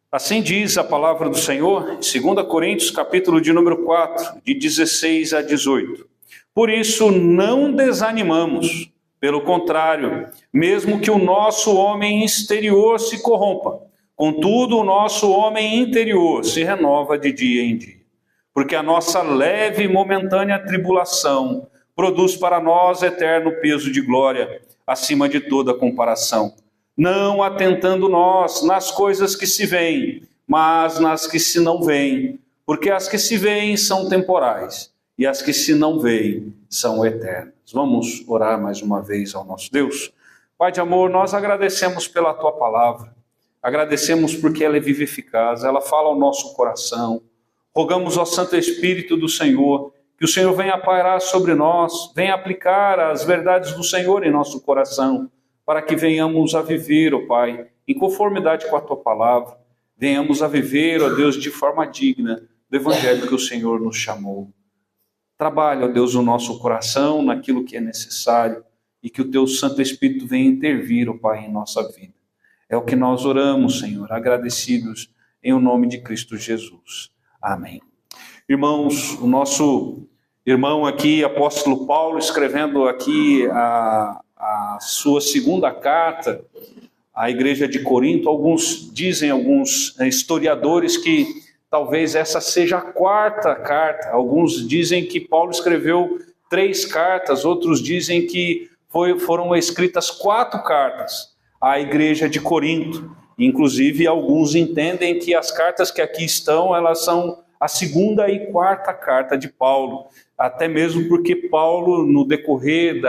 Assim diz a palavra do Senhor, em 2 Coríntios, capítulo de número 4, de 16 a 18. Por isso não desanimamos, pelo contrário, mesmo que o nosso homem exterior se corrompa, contudo o nosso homem interior se renova de dia em dia. Porque a nossa leve e momentânea tribulação produz para nós eterno peso de glória, acima de toda comparação. Não atentando nós nas coisas que se veem, mas nas que se não veem, porque as que se veem são temporais, e as que se não veem são eternas. Vamos orar mais uma vez ao nosso Deus. Pai de amor, nós agradecemos pela Tua palavra, agradecemos porque ela é viva e eficaz, ela fala ao nosso coração. Rogamos ao Santo Espírito do Senhor, que o Senhor venha pairar sobre nós, venha aplicar as verdades do Senhor em nosso coração, para que venhamos a viver, ó Pai, em conformidade com a Tua palavra, venhamos a viver, ó Deus, de forma digna do Evangelho que o Senhor nos chamou. Trabalha, ó Deus, o nosso coração naquilo que é necessário e que o Teu Santo Espírito venha intervir, ó Pai, em nossa vida. É o que nós oramos, Senhor, agradecidos em o nome de Cristo Jesus. Amém. Irmãos, o nosso irmão aqui, apóstolo Paulo, escrevendo aqui a sua segunda carta à igreja de Corinto, alguns historiadores que talvez essa seja a quarta carta, alguns dizem que Paulo escreveu 3 cartas, outros dizem que foram escritas 4 cartas à igreja de Corinto, inclusive alguns entendem que as cartas que aqui estão, elas são a segunda e quarta carta de Paulo, até mesmo porque Paulo, no decorrer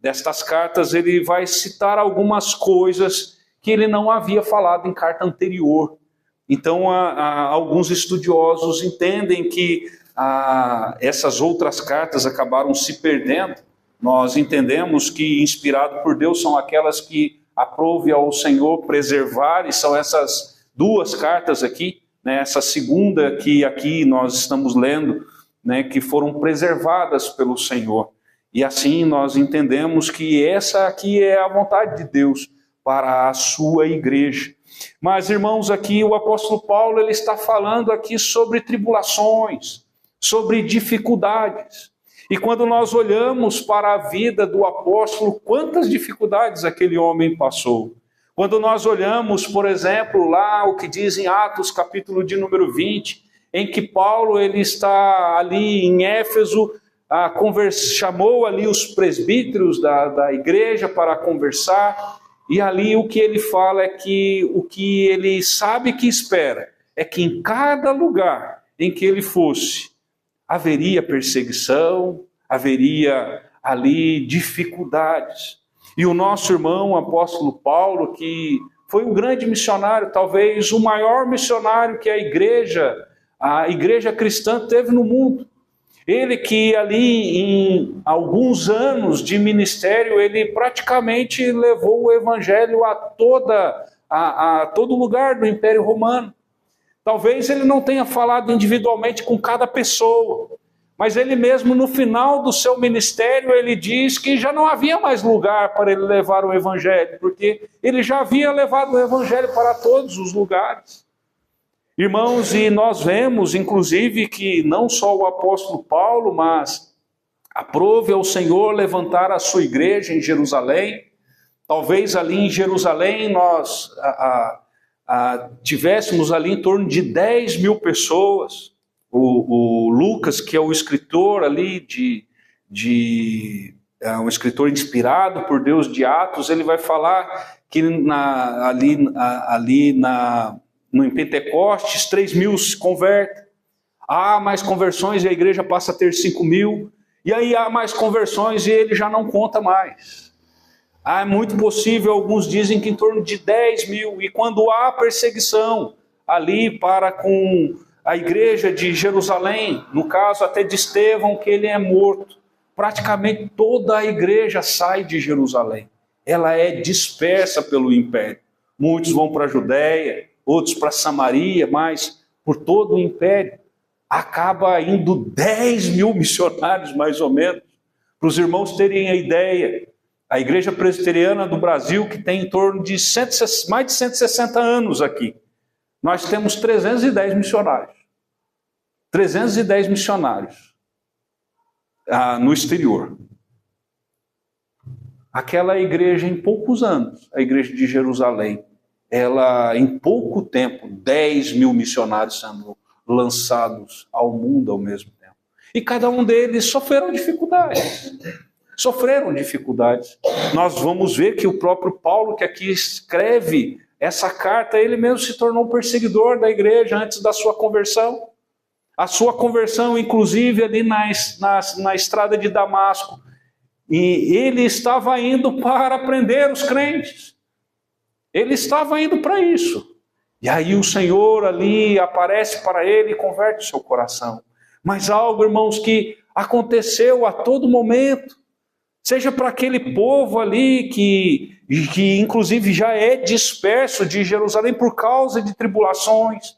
destas cartas, ele vai citar algumas coisas que ele não havia falado em carta anterior. Então, alguns estudiosos entendem que essas outras cartas acabaram se perdendo. Nós entendemos que, inspirado por Deus, são aquelas que aprove ao Senhor preservar, e são essas 2 cartas aqui, né, essa segunda que aqui nós estamos lendo, né, que foram preservadas pelo Senhor. E assim nós entendemos que essa aqui é a vontade de Deus para a sua igreja. Mas, irmãos, aqui o apóstolo Paulo ele está falando aqui sobre tribulações, sobre dificuldades. E quando nós olhamos para a vida do apóstolo, quantas dificuldades aquele homem passou. Quando nós olhamos, por exemplo, lá o que diz em Atos, capítulo de número 20, em que Paulo ele está ali em Éfeso, chamou ali os presbíteros da igreja para conversar, e ali o que ele fala é que o que ele sabe que espera é que em cada lugar em que ele fosse, haveria perseguição, haveria ali dificuldades. E o nosso irmão, o apóstolo Paulo, que foi um grande missionário, talvez o maior missionário que a igreja cristã teve no mundo. Ele que ali em alguns anos de ministério, ele praticamente levou o evangelho a todo lugar do Império Romano. Talvez ele não tenha falado individualmente com cada pessoa, mas ele mesmo no final do seu ministério, ele diz que já não havia mais lugar para ele levar o evangelho, porque ele já havia levado o evangelho para todos os lugares. Irmãos, e nós vemos, inclusive, que não só o apóstolo Paulo, mas aprove ao Senhor levantar a sua igreja em Jerusalém. Talvez ali em Jerusalém nós tivéssemos ali em torno de 10 mil pessoas. O Lucas, que é o escritor ali, um escritor inspirado por Deus de Atos, ele vai falar que em Pentecostes, 3 mil se convertem. Há mais conversões e a igreja passa a ter 5 mil. E aí há mais conversões e ele já não conta mais. É muito possível, alguns dizem que em torno de 10 mil. E quando há perseguição ali para com a igreja de Jerusalém, no caso até de Estevão, que ele é morto, praticamente toda a igreja sai de Jerusalém. Ela é dispersa pelo império. Muitos vão para a Judéia, outros para Samaria, mas por todo o império acaba indo 10 mil missionários, mais ou menos. Para os irmãos terem a ideia, a Igreja Presbiteriana do Brasil, que tem em torno de mais de 160 anos aqui, nós temos 310 missionários. 310 missionários no exterior. Aquela igreja, em poucos anos, a igreja de Jerusalém, ela, em pouco tempo, 10 mil missionários sendo lançados ao mundo ao mesmo tempo. E cada um deles sofreram dificuldades. Nós vamos ver que o próprio Paulo, que aqui escreve essa carta, ele mesmo se tornou um perseguidor da igreja antes da sua conversão. A sua conversão, inclusive, ali na estrada de Damasco. E ele estava indo para prender os crentes. Ele estava indo para isso. E aí o Senhor ali aparece para ele e converte o seu coração. Mas algo, irmãos, que aconteceu a todo momento, seja para aquele povo ali que inclusive já é disperso de Jerusalém por causa de tribulações.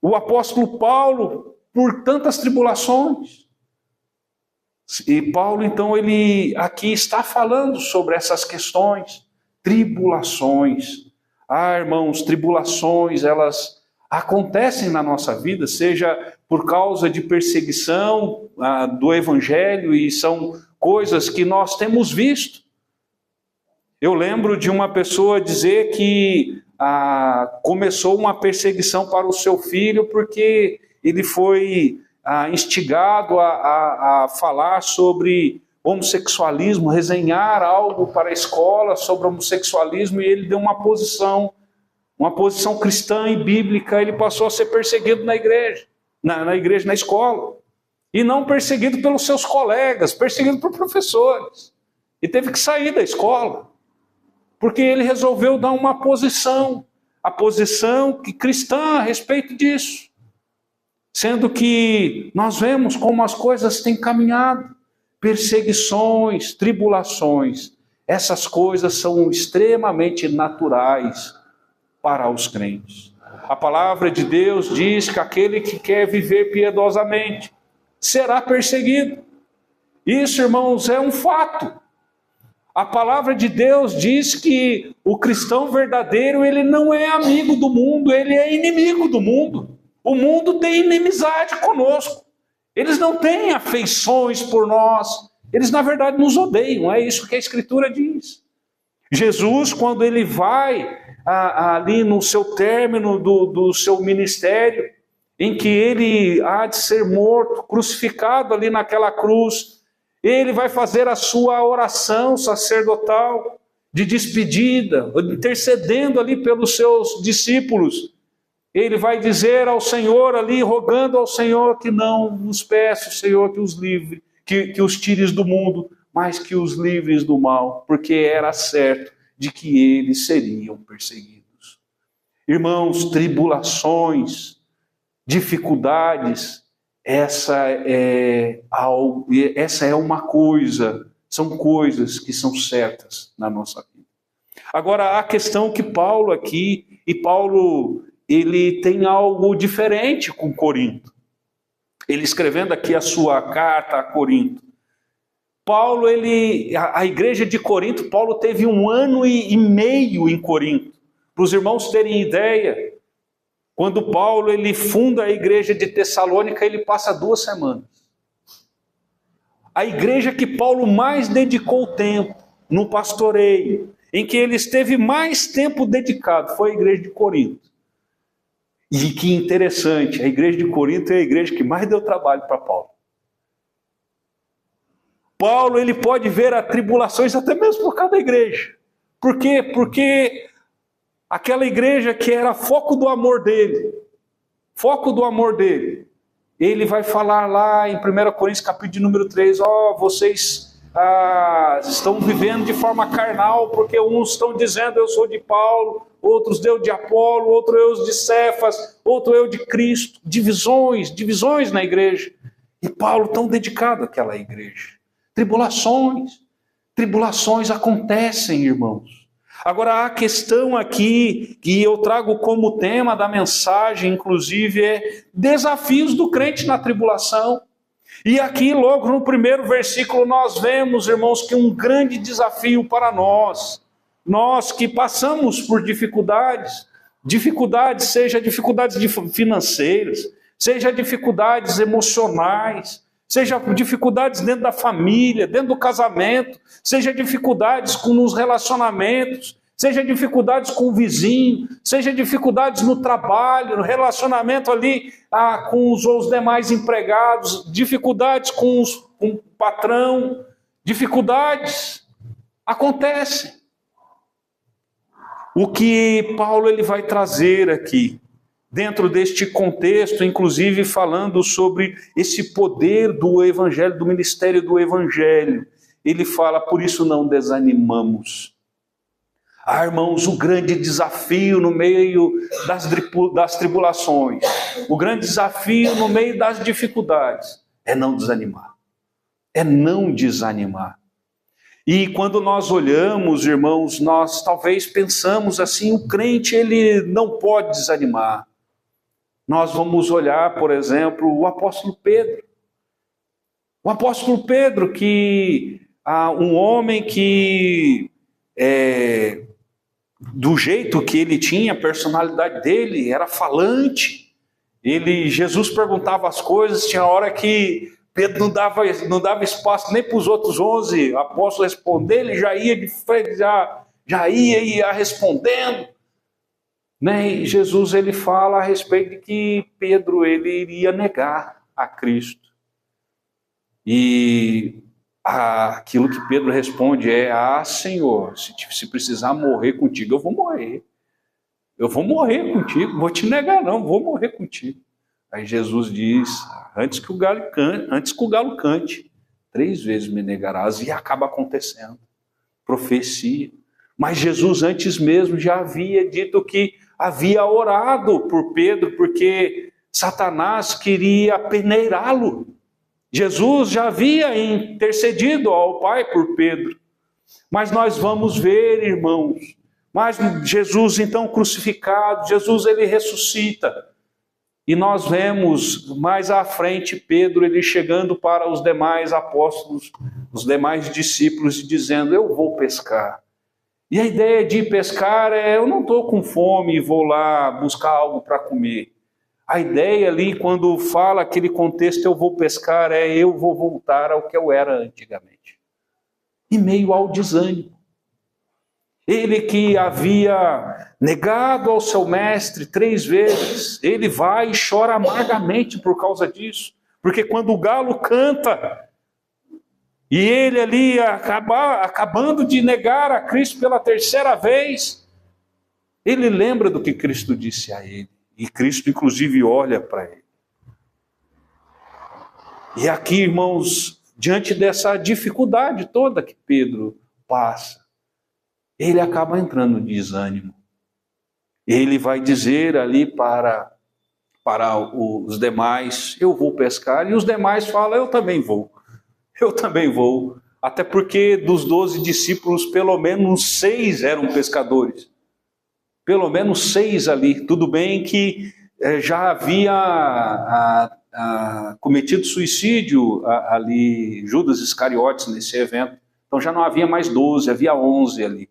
O apóstolo Paulo, por tantas tribulações. E Paulo, então, ele aqui está falando sobre essas questões, tribulações. Irmãos, tribulações, elas acontecem na nossa vida, seja por causa de perseguição do evangelho, e são coisas que nós temos visto. Eu lembro de uma pessoa dizer que começou uma perseguição para o seu filho porque ele foi instigado a falar sobre homossexualismo, resenhar algo para a escola sobre homossexualismo, e ele deu uma posição cristã e bíblica. Ele passou a ser perseguido na igreja, na escola, e não perseguido pelos seus colegas, perseguido por professores, e teve que sair da escola, porque ele resolveu dar uma posição, a posição cristã a respeito disso, sendo que nós vemos como as coisas têm caminhado. Perseguições, tribulações, essas coisas são extremamente naturais para os crentes. A palavra de Deus diz que aquele que quer viver piedosamente será perseguido. Isso, irmãos, é um fato. A palavra de Deus diz que o cristão verdadeiro, ele não é amigo do mundo, ele é inimigo do mundo. O mundo tem inimizade conosco. Eles não têm afeições por nós. Eles, na verdade, nos odeiam. É isso que a Escritura diz. Jesus, quando ele vai ali no seu término do seu ministério, em que ele há de ser morto, crucificado ali naquela cruz, ele vai fazer a sua oração sacerdotal de despedida, intercedendo ali pelos seus discípulos. Ele vai dizer ao Senhor ali, rogando ao Senhor que não nos peça, Senhor, que os livre, que os tires do mundo, mas que os livres do mal, porque era certo de que eles seriam perseguidos. Irmãos, tribulações, dificuldades, essa é uma coisa, são coisas que são certas na nossa vida. Agora, a questão que Paulo aqui, ele tem algo diferente com Corinto. Ele escrevendo aqui a sua carta a Corinto. Paulo, a igreja de Corinto, Paulo teve 1 ano e meio em Corinto. Para os irmãos terem ideia, quando Paulo ele funda a igreja de Tessalônica, ele passa 2 semanas. A igreja que Paulo mais dedicou tempo no pastoreio, em que ele esteve mais tempo dedicado, foi a igreja de Corinto. E que interessante, a igreja de Corinto é a igreja que mais deu trabalho para Paulo. Paulo, ele pode ver as tribulações até mesmo por causa da igreja. Por quê? porque aquela igreja que era foco do amor dele, ele vai falar lá em 1 Coríntios capítulo de número 3, vocês estão vivendo de forma carnal, porque uns estão dizendo eu sou de Paulo, outros eu de Apolo, outro eu de Cefas, outro eu de Cristo. Divisões na igreja. E Paulo tão dedicado àquela igreja. Tribulações acontecem, irmãos. Agora, a questão aqui, que eu trago como tema da mensagem, inclusive, é desafios do crente na tribulação. E aqui, logo no primeiro versículo, nós vemos, irmãos, que um grande desafio para nós que passamos por dificuldades, Dificuldades, seja dificuldades financeiras, seja dificuldades emocionais, seja dificuldades dentro da família, dentro do casamento, seja dificuldades nos relacionamentos, seja dificuldades com o vizinho, seja dificuldades no trabalho, no relacionamento ali com os demais empregados, dificuldades com o patrão, dificuldades acontecem. O que Paulo ele vai trazer aqui, dentro deste contexto, inclusive falando sobre esse poder do evangelho, do ministério do evangelho, ele fala, por isso não desanimamos. Irmãos, o grande desafio no meio das tribulações, o grande desafio no meio das dificuldades, é não desanimar. É não desanimar. E quando nós olhamos, irmãos, nós talvez pensamos assim, o crente ele não pode desanimar. Nós vamos olhar, por exemplo, o apóstolo Pedro. O apóstolo Pedro, que um homem que, do jeito que ele tinha, a personalidade dele, era falante. Jesus perguntava as coisas, tinha hora que Pedro não dava espaço nem para os outros 11 apóstolos responder, ele já ia de frente, já ia respondendo. Né? E Jesus ele fala a respeito de que Pedro ele iria negar a Cristo. E aquilo que Pedro responde é: Senhor, se precisar morrer contigo, eu vou morrer. Eu vou morrer contigo, não vou te negar não, vou morrer contigo. Aí Jesus diz, antes que o galo cante, 3 vezes me negarás, e acaba acontecendo. Profecia. Mas Jesus antes mesmo já havia dito que havia orado por Pedro, porque Satanás queria peneirá-lo. Jesus já havia intercedido ao Pai por Pedro. Mas nós vamos ver, irmãos, mas Jesus então crucificado, Jesus ele ressuscita. E nós vemos mais à frente Pedro ele chegando para os demais apóstolos, os demais discípulos e dizendo: eu vou pescar. E a ideia de pescar eu não estou com fome e vou lá buscar algo para comer. A ideia ali, quando fala aquele contexto, eu vou pescar, eu vou voltar ao que eu era antigamente. Em meio ao desânimo. Ele que havia negado ao seu mestre 3 vezes, ele vai e chora amargamente por causa disso. Porque quando o galo canta, e ele ali acabando de negar a Cristo pela 3ª vez, ele lembra do que Cristo disse a ele. E Cristo, inclusive, olha para ele. E aqui, irmãos, diante dessa dificuldade toda que Pedro passa, ele acaba entrando em desânimo. Ele vai dizer ali para os demais: eu vou pescar. E os demais falam: eu também vou. Eu também vou. Até porque dos 12 discípulos, pelo menos 6 eram pescadores. Pelo menos 6 ali. Tudo bem que já havia cometido suicídio ali Judas Iscariotes nesse evento. Então já não havia mais 12, havia 11 ali.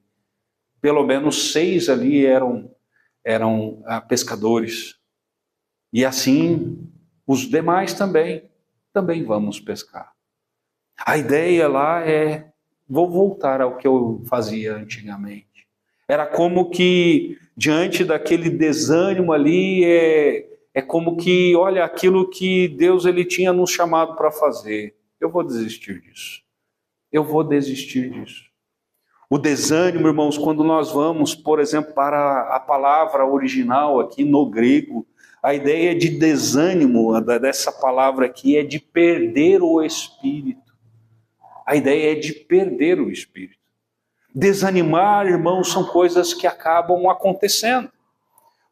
Pelo menos 6 ali eram pescadores. E assim, os demais também vamos pescar. A ideia lá vou voltar ao que eu fazia antigamente. Era como que, diante daquele desânimo ali, como que, olha, aquilo que Deus ele tinha nos chamado para fazer. Eu vou desistir disso. Eu vou desistir disso. O desânimo, irmãos, quando nós vamos, por exemplo, para a palavra original aqui no grego, a ideia de desânimo dessa palavra aqui é de perder o espírito. A ideia é de perder o espírito. Desanimar, irmãos, são coisas que acabam acontecendo.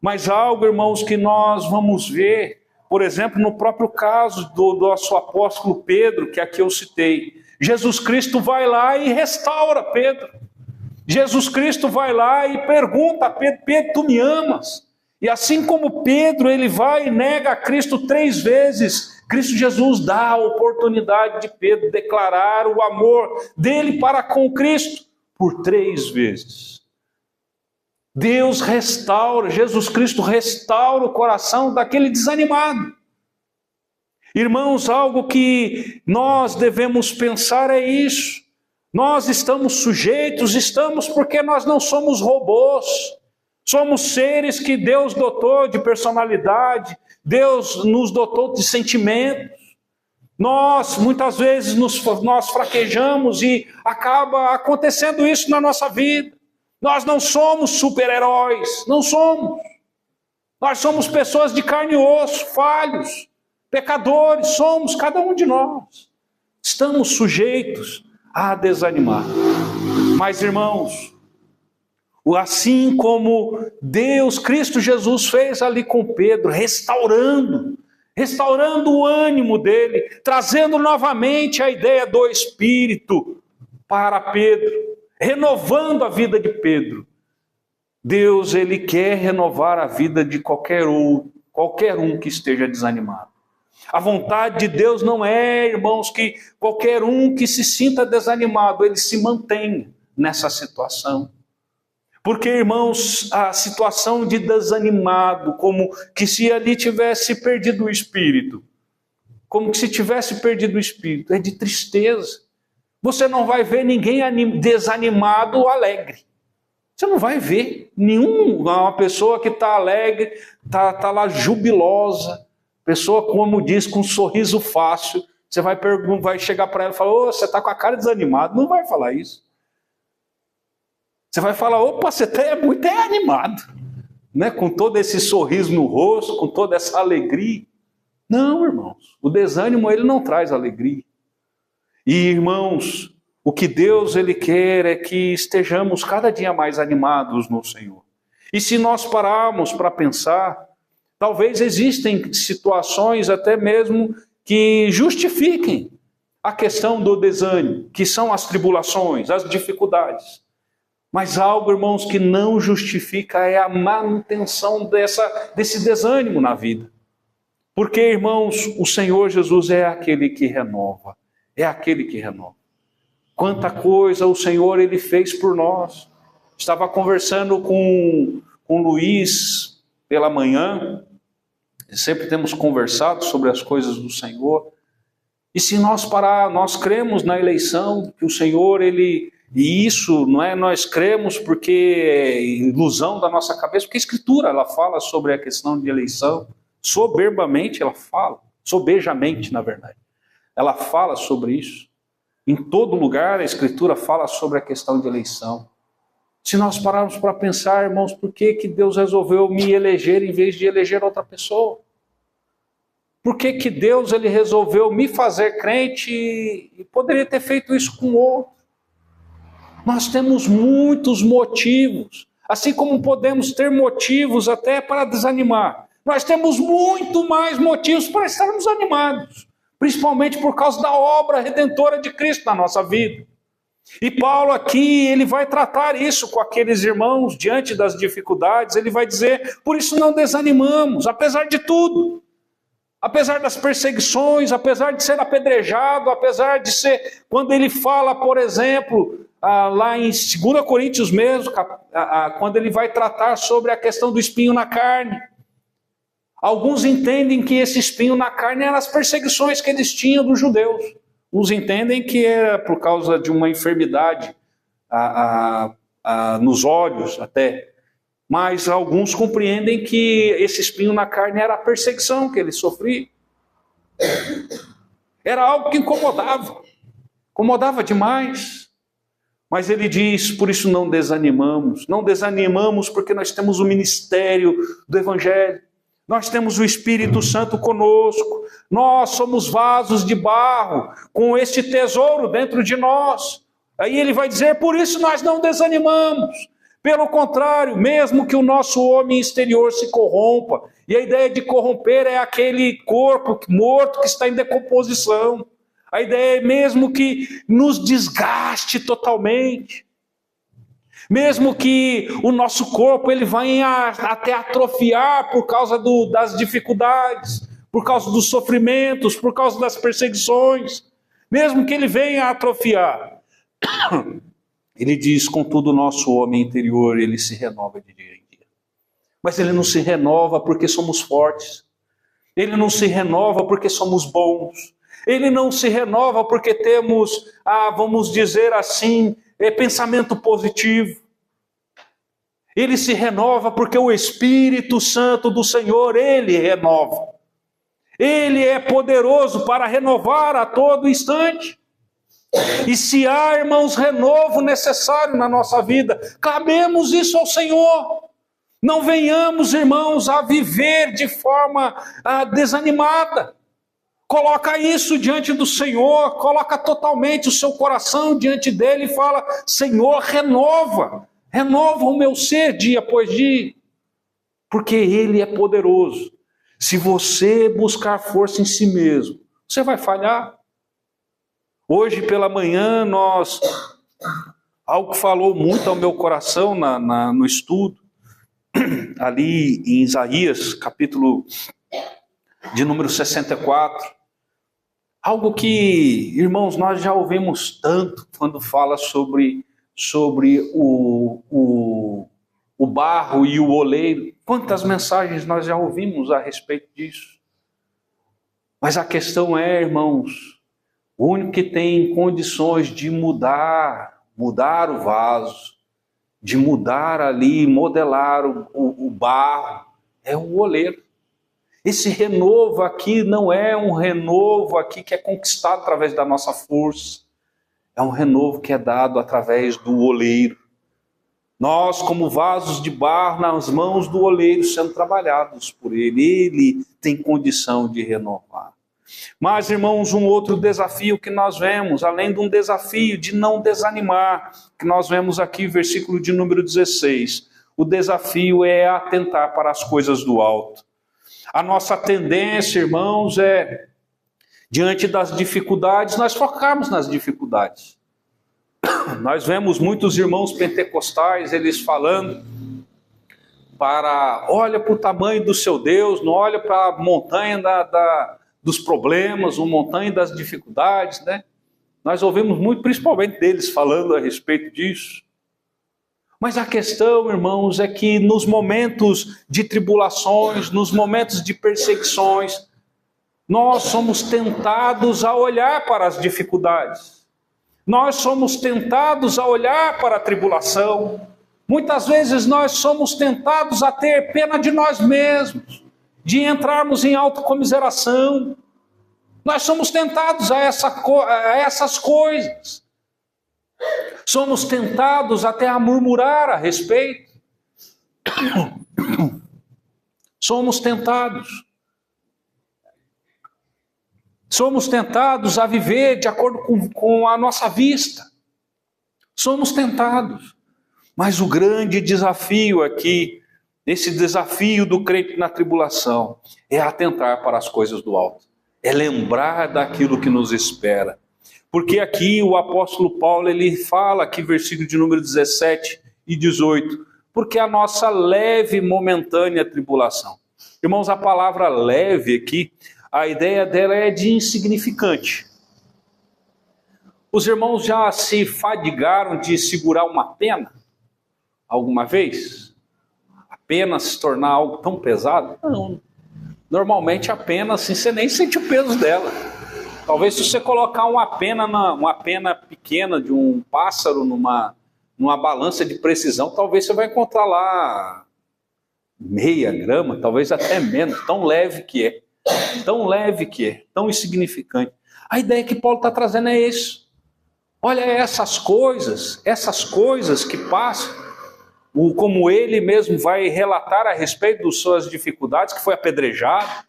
Mas algo, irmãos, que nós vamos ver, por exemplo, no próprio caso do nosso apóstolo Pedro, que aqui eu citei. Jesus Cristo vai lá e restaura Pedro. Jesus Cristo vai lá e pergunta a Pedro: Pedro, tu me amas? E assim como Pedro, ele vai e nega a Cristo 3 vezes, Cristo Jesus dá a oportunidade de Pedro declarar o amor dele para com Cristo por 3 vezes. Deus restaura, Jesus Cristo restaura o coração daquele desanimado. Irmãos, algo que nós devemos pensar é isso. Nós estamos sujeitos, estamos porque nós não somos robôs. Somos seres que Deus dotou de personalidade, Deus nos dotou de sentimentos. Nós, muitas vezes, nós fraquejamos e acaba acontecendo isso na nossa vida. Nós não somos super-heróis, não somos. Nós somos pessoas de carne e osso, falhos, pecadores, somos cada um de nós. Estamos sujeitos a desanimar. Mas, irmãos, assim como Deus, Cristo Jesus fez ali com Pedro, restaurando o ânimo dele, trazendo novamente a ideia do Espírito para Pedro, renovando a vida de Pedro. Deus, ele quer renovar a vida de qualquer um que esteja desanimado. A vontade de Deus não é, irmãos, que qualquer um que se sinta desanimado, ele se mantenha nessa situação. Porque, irmãos, a situação de desanimado, como que se ali tivesse perdido o espírito, como que se tivesse perdido o espírito, é de tristeza. Você não vai ver ninguém desanimado alegre. Você não vai ver uma pessoa que está alegre, está lá jubilosa, pessoa, como diz, com um sorriso fácil. Você vai chegar para ela e falar: você está com a cara desanimado. Não vai falar isso. Você vai falar: opa, você é muito animado, né? Com todo esse sorriso no rosto, com toda essa alegria. Não, irmãos, o desânimo ele não traz alegria. E, irmãos, o que Deus ele quer é que estejamos cada dia mais animados no Senhor. E se nós pararmos para pensar, talvez existem situações até mesmo que justifiquem a questão do desânimo, que são as tribulações, as dificuldades. Mas algo, irmãos, que não justifica é a manutenção desse desânimo na vida. Porque, irmãos, o Senhor Jesus é aquele que renova. É aquele que renova. Quanta coisa o Senhor ele fez por nós. Estava conversando com o Luiz pela manhã. Sempre temos conversado sobre as coisas do Senhor. E se nós nós cremos na eleição, que o Senhor ele... E isso não é nós cremos porque é ilusão da nossa cabeça, porque a Escritura ela fala sobre a questão de eleição, soberbamente ela fala, sobejamente na verdade, ela fala sobre isso. Em todo lugar a Escritura fala sobre a questão de eleição. Se nós pararmos para pensar, irmãos, por que Deus resolveu me eleger em vez de eleger outra pessoa? Por que Deus ele resolveu me fazer crente e poderia ter feito isso com outro? Nós temos muitos motivos, assim como podemos ter motivos até para desanimar. Nós temos muito mais motivos para estarmos animados, principalmente por causa da obra redentora de Cristo na nossa vida. E Paulo aqui, ele vai tratar isso com aqueles irmãos diante das dificuldades, ele vai dizer: por isso não desanimamos, apesar de tudo. Apesar das perseguições, apesar de ser apedrejado, apesar de ser... Quando ele fala, por exemplo, lá em 2 Coríntios mesmo, quando ele vai tratar sobre a questão do espinho na carne. Alguns entendem que esse espinho na carne eram as perseguições que eles tinham dos judeus. Uns entendem que era por causa de uma enfermidade nos olhos até. Mas alguns compreendem que esse espinho na carne era a perseguição que ele sofria. Era algo que incomodava demais. Mas ele diz: por isso não desanimamos. Não desanimamos porque nós temos o ministério do Evangelho. Nós temos o Espírito Santo conosco. Nós somos vasos de barro com este tesouro dentro de nós. Aí ele vai dizer: por isso nós não desanimamos. Pelo contrário, mesmo que o nosso homem exterior se corrompa, e a ideia de corromper é aquele corpo morto que está em decomposição, a ideia é mesmo que nos desgaste totalmente, mesmo que o nosso corpo ele venha até atrofiar por causa das dificuldades, por causa dos sofrimentos, por causa das perseguições, mesmo que ele venha atrofiar, Ele diz, contudo, o nosso homem interior, ele se renova de dia em dia. Mas ele não se renova porque somos fortes. Ele não se renova porque somos bons. Ele não se renova porque temos, vamos dizer assim, pensamento positivo. Ele se renova porque o Espírito Santo do Senhor, ele renova. Ele é poderoso para renovar a todo instante. E se há, irmãos, renovo necessário na nossa vida, clamemos isso ao Senhor. Não venhamos, irmãos, a viver de forma desanimada. Coloca isso diante do Senhor, coloca totalmente o seu coração diante dele e fala, Senhor, renova o meu ser dia após dia, porque ele é poderoso. Se você buscar força em si mesmo, você vai falhar. Hoje pela manhã, algo que falou muito ao meu coração no estudo, ali em Isaías, capítulo de número 64, algo que, irmãos, nós já ouvimos tanto quando fala sobre o barro e o oleiro. Quantas mensagens nós já ouvimos a respeito disso. Mas a questão é, irmãos, o único que tem condições de mudar o vaso, de mudar ali, modelar o barro, é o oleiro. Esse renovo aqui não é um renovo aqui que é conquistado através da nossa força. É um renovo que é dado através do oleiro. Nós, como vasos de barro nas mãos do oleiro, sendo trabalhados por ele. Ele tem condição de renovar. Mas, irmãos, um outro desafio que nós vemos, além de um desafio de não desanimar, que nós vemos aqui, versículo de número 16. O desafio é atentar para as coisas do alto. A nossa tendência, irmãos, é, diante das dificuldades, nós focarmos nas dificuldades. Nós vemos muitos irmãos pentecostais, eles falando olha para o tamanho do seu Deus, não olha para a montanha dos problemas, a montanha das dificuldades, né? Nós ouvimos muito, principalmente deles, falando a respeito disso. Mas a questão, irmãos, é que nos momentos de tribulações, nos momentos de perseguições, nós somos tentados a olhar para as dificuldades. Nós somos tentados a olhar para a tribulação. Muitas vezes nós somos tentados a ter pena de nós mesmos, de entrarmos em autocomiseração. Nós somos tentados a essas coisas. Somos tentados até a murmurar a respeito. Somos tentados. Somos tentados a viver de acordo com a nossa vista. Somos tentados. Mas o grande desafio aqui, esse desafio do crente na tribulação, é atentar para as coisas do alto. É lembrar daquilo que nos espera. Porque aqui o apóstolo Paulo, ele fala aqui, versículo de número 17 e 18, porque a nossa leve e momentânea tribulação. Irmãos, a palavra leve aqui, a ideia dela é de insignificante. Os irmãos já se fadigaram de segurar uma pena alguma vez? A pena se tornar algo tão pesado? Não. Normalmente a pena, assim, você nem sente o peso dela. Talvez se você colocar uma pena pequena de um pássaro numa balança de precisão, talvez você vai encontrar lá meia grama, talvez até menos, tão leve que é. Tão leve que é, tão insignificante. A ideia que Paulo está trazendo é isso. Olha essas coisas que passam, como ele mesmo vai relatar a respeito das suas dificuldades, que foi apedrejado,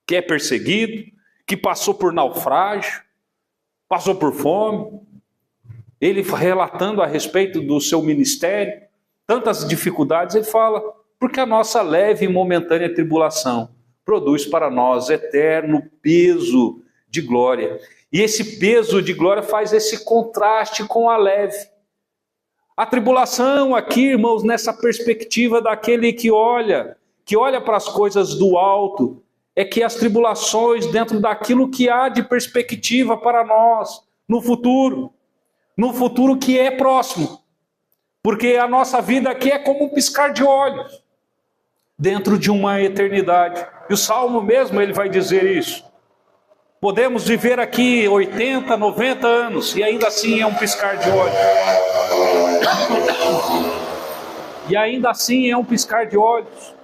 que é perseguido, que passou por naufrágio, passou por fome. Ele relatando a respeito do seu ministério, tantas dificuldades, ele fala, porque a nossa leve e momentânea tribulação produz para nós eterno peso de glória. E esse peso de glória faz esse contraste com a leve. A tribulação aqui, irmãos, nessa perspectiva daquele que olha para as coisas do alto, é que as tribulações dentro daquilo que há de perspectiva para nós no futuro que é próximo. Porque a nossa vida aqui é como um piscar de olhos, dentro de uma eternidade. E o Salmo mesmo, ele vai dizer isso. Podemos viver aqui 80, 90 anos, e ainda assim é um piscar de olhos. E ainda assim é um piscar de olhos.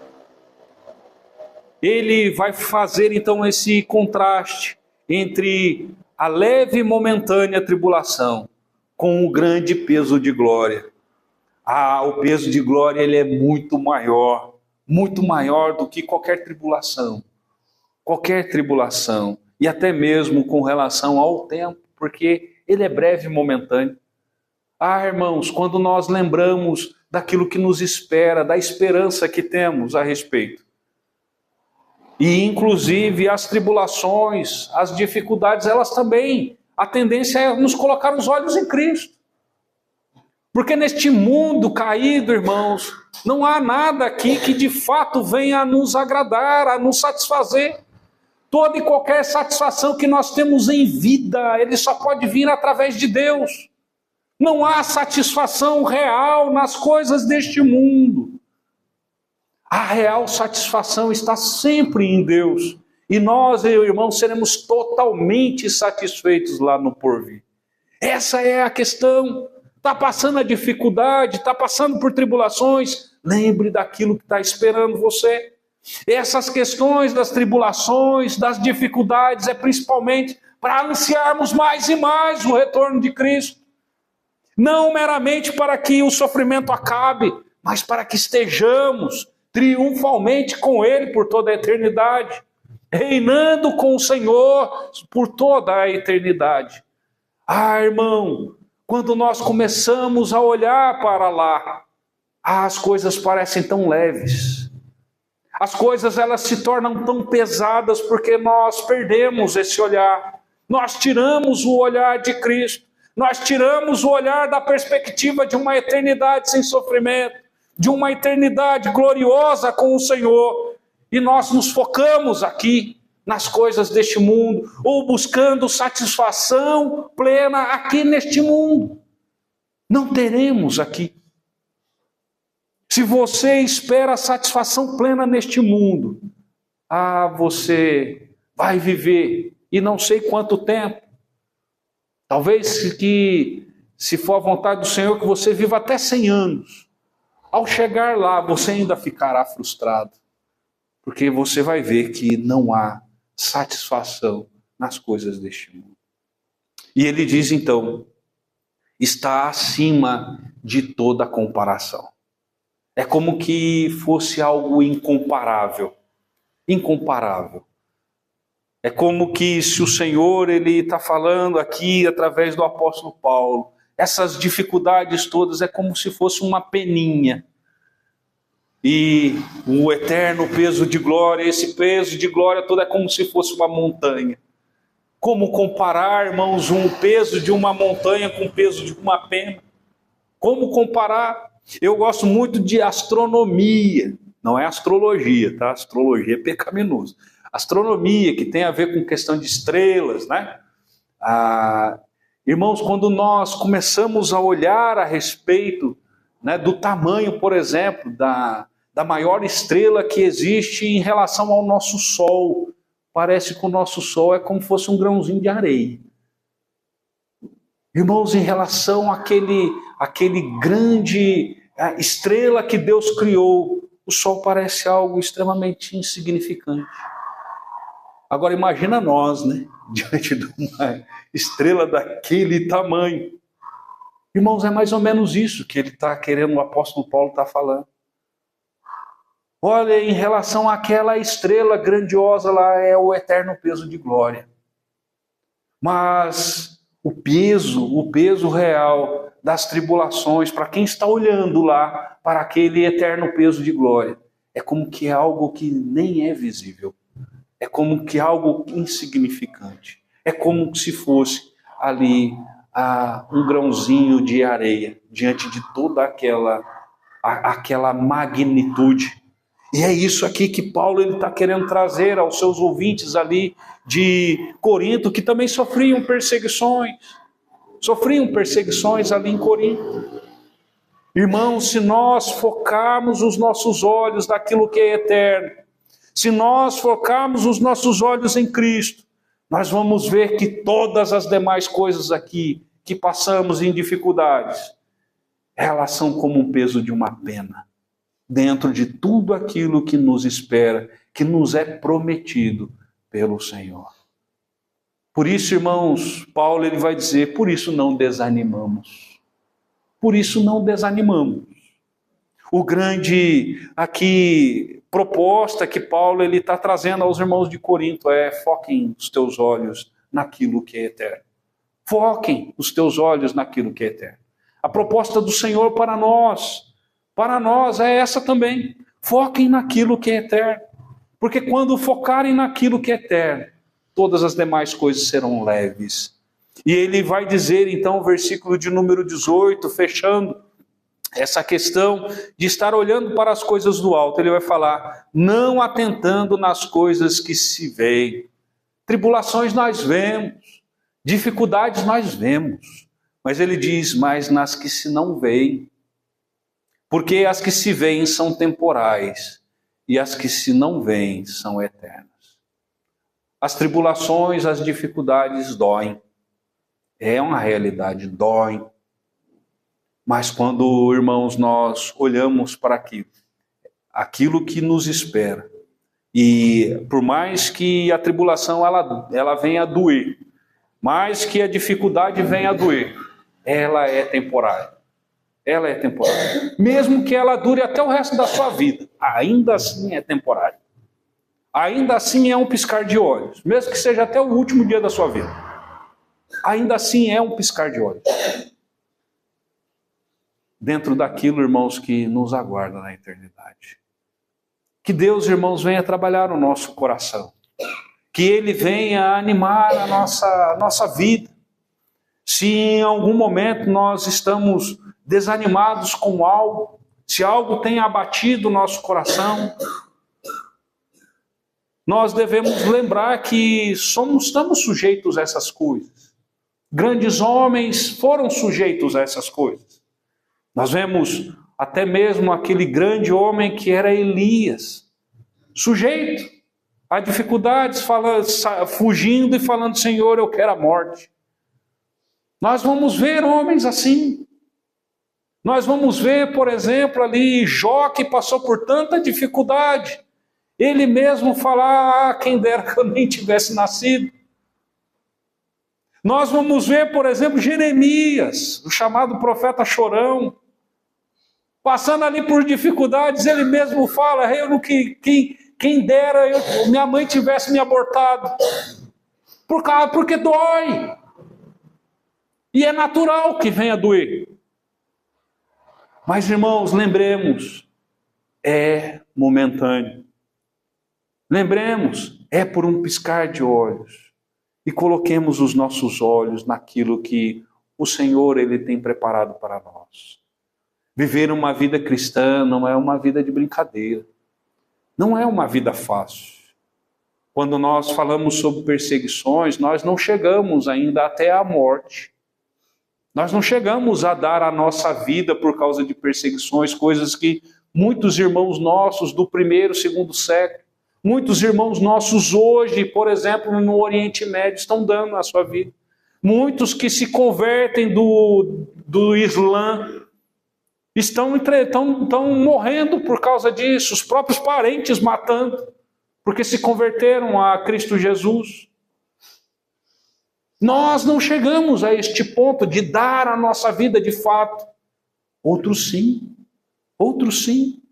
Ele vai fazer então esse contraste entre a leve e momentânea tribulação com o grande peso de glória. O peso de glória ele é muito maior do que qualquer tribulação. Qualquer tribulação, e até mesmo com relação ao tempo, porque ele é breve e momentâneo. Irmãos, quando nós lembramos daquilo que nos espera, da esperança que temos a respeito, e inclusive as tribulações, as dificuldades, elas também, a tendência é nos colocar os olhos em Cristo. Porque neste mundo caído, irmãos, não há nada aqui que de fato venha a nos agradar, a nos satisfazer. Toda e qualquer satisfação que nós temos em vida, ele só pode vir através de Deus. Não há satisfação real nas coisas deste mundo. A real satisfação está sempre em Deus. E nós, irmãos, seremos totalmente satisfeitos lá no porvir. Essa é a questão. Está passando a dificuldade, está passando por tribulações. Lembre daquilo que está esperando você. Essas questões das tribulações, das dificuldades, é principalmente para ansiarmos mais e mais o retorno de Cristo. Não meramente para que o sofrimento acabe, mas para que estejamos triunfalmente com Ele por toda a eternidade, reinando com o Senhor por toda a eternidade. Irmão, quando nós começamos a olhar para lá, as coisas parecem tão leves. As coisas elas se tornam tão pesadas porque nós perdemos esse olhar. Nós tiramos o olhar de Cristo. Nós tiramos o olhar da perspectiva de uma eternidade sem sofrimento, de uma eternidade gloriosa com o Senhor. E nós nos focamos aqui nas coisas deste mundo, ou buscando satisfação plena aqui neste mundo. Não teremos aqui. Se você espera satisfação plena neste mundo, você vai viver e não sei quanto tempo. Talvez que, se for a vontade do Senhor, que você viva até 100 anos. Ao chegar lá, você ainda ficará frustrado, porque você vai ver que não há satisfação nas coisas deste mundo. E ele diz então, está acima de toda comparação. É como que fosse algo incomparável. Incomparável. É como que se o Senhor ele está falando aqui através do apóstolo Paulo, essas dificuldades todas é como se fosse uma peninha. E o eterno peso de glória, esse peso de glória todo é como se fosse uma montanha. Como comparar, irmãos, um peso de uma montanha com o peso de uma pena? Como comparar? Eu gosto muito de astronomia, não é astrologia, tá? Astrologia é pecaminoso. Astronomia, que tem a ver com questão de estrelas, né? Irmãos, quando nós começamos a olhar a respeito, né, do tamanho, por exemplo, da maior estrela que existe em relação ao nosso Sol, parece que o nosso Sol é como se fosse um grãozinho de areia. Irmãos, em relação àquele grande estrela que Deus criou, o Sol parece algo extremamente insignificante. Agora imagina nós, né, diante de uma estrela daquele tamanho. Irmãos, é mais ou menos isso que ele está querendo, o apóstolo Paulo está falando. Olha, em relação àquela estrela grandiosa lá, é o eterno peso de glória. Mas o peso real das tribulações, para quem está olhando lá para aquele eterno peso de glória, é como que é algo que nem é visível. É como que algo insignificante. É como se fosse ali um grãozinho de areia diante de toda aquela magnitude. E é isso aqui que Paulo está querendo trazer aos seus ouvintes ali de Corinto, que também sofriam perseguições ali em Corinto. Irmãos, se nós focarmos os nossos olhos naquilo que é eterno, se nós focarmos os nossos olhos em Cristo, nós vamos ver que todas as demais coisas aqui que passamos em dificuldades, elas são como um peso de uma pena, dentro de tudo aquilo que nos espera, que nos é prometido pelo Senhor. Por isso, irmãos, Paulo ele vai dizer, por isso não desanimamos. Por isso não desanimamos. O grande aqui proposta que Paulo ele está trazendo aos irmãos de Corinto é: foquem os teus olhos naquilo que é eterno. Foquem os teus olhos naquilo que é eterno. A proposta do Senhor para nós é essa também. Foquem naquilo que é eterno. Porque quando focarem naquilo que é eterno, todas as demais coisas serão leves. E ele vai dizer então, versículo de número 18, fechando essa questão de estar olhando para as coisas do alto, ele vai falar: não atentando nas coisas que se veem. Tribulações nós vemos, dificuldades nós vemos, mas ele diz: mas nas que se não veem. Porque as que se veem são temporais, e as que se não veem são eternas. As tribulações, as dificuldades doem. É uma realidade, doem. Mas quando, irmãos, nós olhamos para aquilo que nos espera, e por mais que a tribulação ela venha a doer, mais que a dificuldade venha a doer, ela é temporária. Ela é temporária. Mesmo que ela dure até o resto da sua vida, ainda assim é temporária. Ainda assim é um piscar de olhos, mesmo que seja até o último dia da sua vida. Ainda assim é um piscar de olhos. Dentro daquilo, irmãos, que nos aguarda na eternidade. Que Deus, irmãos, venha trabalhar no nosso coração. Que Ele venha animar a nossa vida. Se em algum momento nós estamos desanimados com algo, se algo tem abatido o nosso coração, nós devemos lembrar que estamos sujeitos a essas coisas. Grandes homens foram sujeitos a essas coisas. Nós vemos até mesmo aquele grande homem que era Elias, sujeito a dificuldades, fugindo e falando: Senhor, eu quero a morte. Nós vamos ver homens assim. Nós vamos ver, por exemplo, ali Jó, que passou por tanta dificuldade. Ele mesmo fala: quem dera que eu nem tivesse nascido. Nós vamos ver, por exemplo, Jeremias, o chamado profeta chorão, passando ali por dificuldades. Ele mesmo fala: quem dera minha mãe tivesse me abortado. Porque dói. E é natural que venha doer. Mas, irmãos, lembremos, é momentâneo. Lembremos, é por um piscar de olhos. E coloquemos os nossos olhos naquilo que o Senhor Ele tem preparado para nós. Viver uma vida cristã não é uma vida de brincadeira. Não é uma vida fácil. Quando nós falamos sobre perseguições, nós não chegamos ainda até a morte. Nós não chegamos a dar a nossa vida por causa de perseguições, coisas que muitos irmãos nossos do 1º, 2º século, muitos irmãos nossos hoje, por exemplo, no Oriente Médio, estão dando a sua vida. Muitos que se convertem do Islã estão morrendo por causa disso, os próprios parentes matando, porque se converteram a Cristo Jesus. Nós não chegamos a este ponto de dar a nossa vida de fato. Outros sim,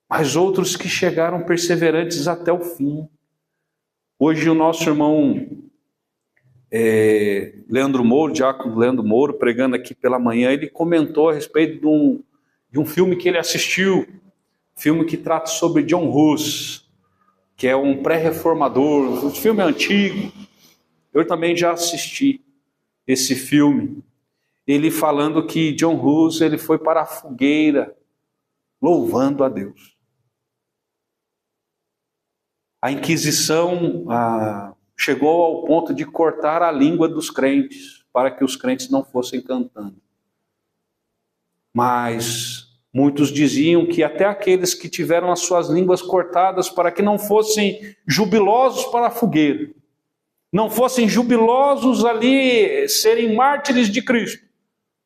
mas outros que chegaram perseverantes até o fim. Hoje o nosso irmão Leandro Mouro, diácono Leandro Mouro, pregando aqui pela manhã, ele comentou a respeito de um filme que ele assistiu, filme que trata sobre John Hus, que é um pré-reformador, um filme antigo. Eu também já assisti esse filme. Ele falando que John Hus ele foi para a fogueira, louvando a Deus. A Inquisição chegou ao ponto de cortar a língua dos crentes, para que os crentes não fossem cantando. Mas muitos diziam que até aqueles que tiveram as suas línguas cortadas para que não fossem jubilosos para a fogueira, não fossem jubilosos ali, serem mártires de Cristo,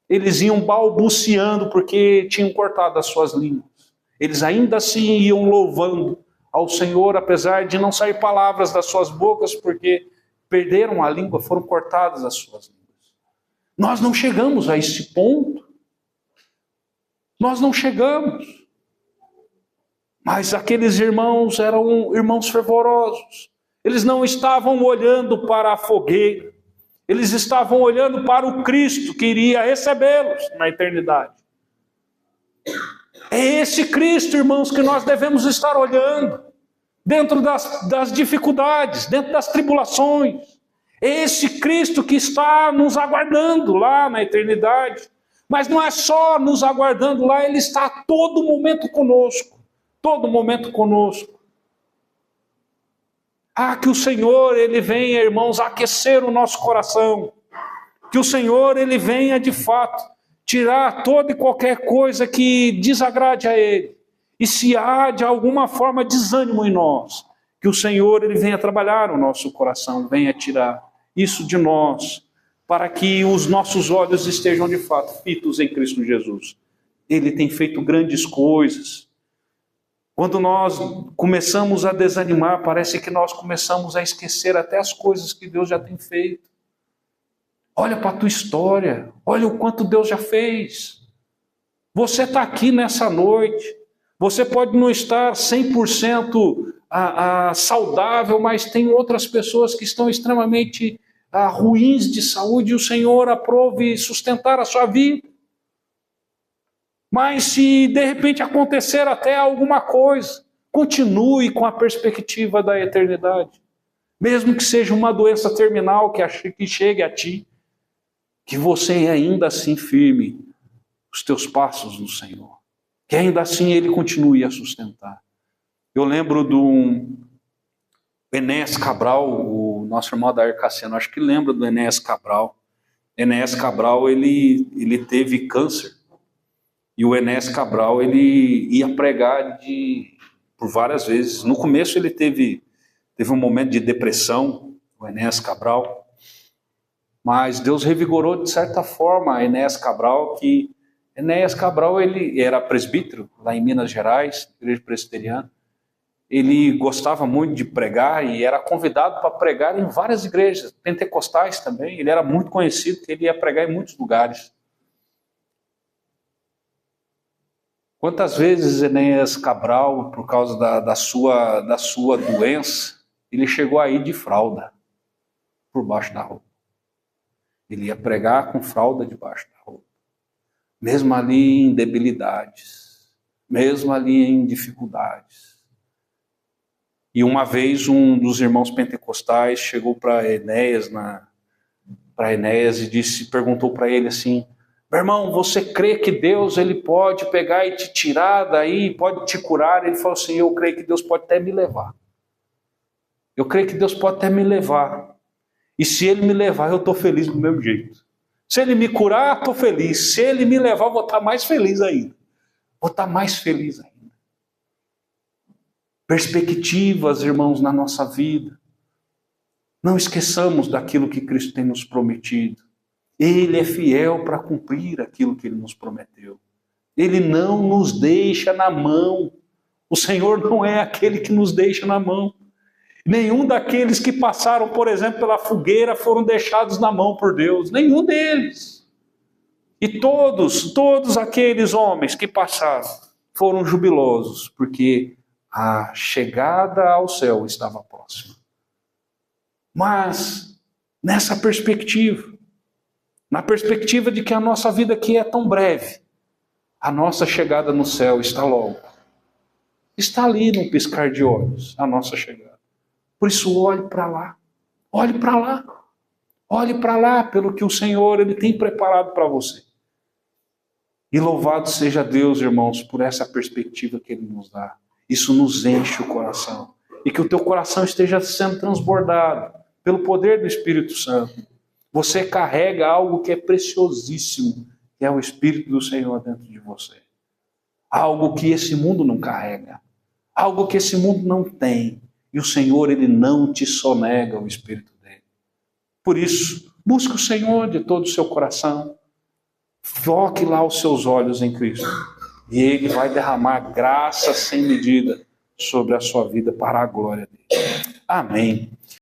eles iam balbuciando porque tinham cortado as suas línguas. Eles ainda assim iam louvando ao Senhor, apesar de não sair palavras das suas bocas, porque perderam a língua, foram cortadas as suas línguas. Nós não chegamos a esse ponto. Nós não chegamos. Mas aqueles irmãos eram irmãos fervorosos. Eles não estavam olhando para a fogueira. Eles estavam olhando para o Cristo que iria recebê-los na eternidade. É esse Cristo, irmãos, que nós devemos estar olhando. Dentro das dificuldades, dentro das tribulações. É esse Cristo que está nos aguardando lá na eternidade. Mas não é só nos aguardando lá, Ele está a todo momento conosco. Todo momento conosco. Que o Senhor, Ele venha, irmãos, aquecer o nosso coração. Que o Senhor, Ele venha, de fato, tirar toda e qualquer coisa que desagrade a Ele. E se há, de alguma forma, desânimo em nós, que o Senhor, Ele venha trabalhar o nosso coração, venha tirar isso de nós, para que os nossos olhos estejam, de fato, fitos em Cristo Jesus. Ele tem feito grandes coisas. Quando nós começamos a desanimar, parece que nós começamos a esquecer até as coisas que Deus já tem feito. Olha para a tua história, olha o quanto Deus já fez. Você está aqui nessa noite, você pode não estar 100% saudável, mas tem outras pessoas que estão extremamente ruins de saúde, e o Senhor aprove sustentar a sua vida. Mas se de repente acontecer até alguma coisa, continue com a perspectiva da eternidade. Mesmo que seja uma doença terminal que chegue a ti, que você ainda assim firme os teus passos no Senhor. Que ainda assim Ele continue a sustentar. Eu lembro do Enéas Cabral, o nosso irmão Adair Cassiano, acho que lembra do Enéas Cabral. Enéas Cabral, ele teve câncer. E o Enéas Cabral, ele ia pregar por várias vezes. No começo ele teve um momento de depressão, o Enéas Cabral. Mas Deus revigorou de certa forma a Enéas Cabral, que Enéas Cabral, ele era presbítero lá em Minas Gerais, igreja presbiteriana. Ele gostava muito de pregar e era convidado para pregar em várias igrejas, pentecostais também. Ele era muito conhecido, porque ele ia pregar em muitos lugares. Quantas vezes Enéas Cabral, por causa da sua doença, ele chegou a ir de fralda por baixo da roupa. Ele ia pregar com fralda debaixo da roupa. Mesmo ali em debilidades, mesmo ali em dificuldades. E uma vez um dos irmãos pentecostais chegou para Enéas e perguntou para ele assim: meu irmão, você crê que Deus ele pode pegar e te tirar daí, pode te curar? Ele falou assim: eu creio que Deus pode até me levar. Eu creio que Deus pode até me levar. E se Ele me levar, eu estou feliz do mesmo jeito. Se Ele me curar, estou feliz. Se Ele me levar, eu vou estar mais feliz ainda. Vou estar mais feliz ainda. Perspectivas, irmãos, na nossa vida. Não esqueçamos daquilo que Cristo tem nos prometido. Ele é fiel para cumprir aquilo que Ele nos prometeu. Ele não nos deixa na mão. O Senhor não é aquele que nos deixa na mão. Nenhum daqueles que passaram, por exemplo, pela fogueira foram deixados na mão por Deus. Nenhum deles. E todos aqueles homens que passaram foram jubilosos, porque a chegada ao céu estava próxima. Mas, nessa perspectiva, na perspectiva de que a nossa vida aqui é tão breve, a nossa chegada no céu está logo. Está ali num piscar de olhos, a nossa chegada. Por isso, olhe para lá. Olhe para lá. Olhe para lá pelo que o Senhor ele tem preparado para você. E louvado seja Deus, irmãos, por essa perspectiva que Ele nos dá. Isso nos enche o coração. E que o teu coração esteja sendo transbordado pelo poder do Espírito Santo. Você carrega algo que é preciosíssimo, que é o Espírito do Senhor dentro de você. Algo que esse mundo não carrega. Algo que esse mundo não tem. E o Senhor, Ele não te sonega o Espírito dele. Por isso, busque o Senhor de todo o seu coração. Foque lá os seus olhos em Cristo. E Ele vai derramar graça sem medida sobre a sua vida para a glória dele. Amém.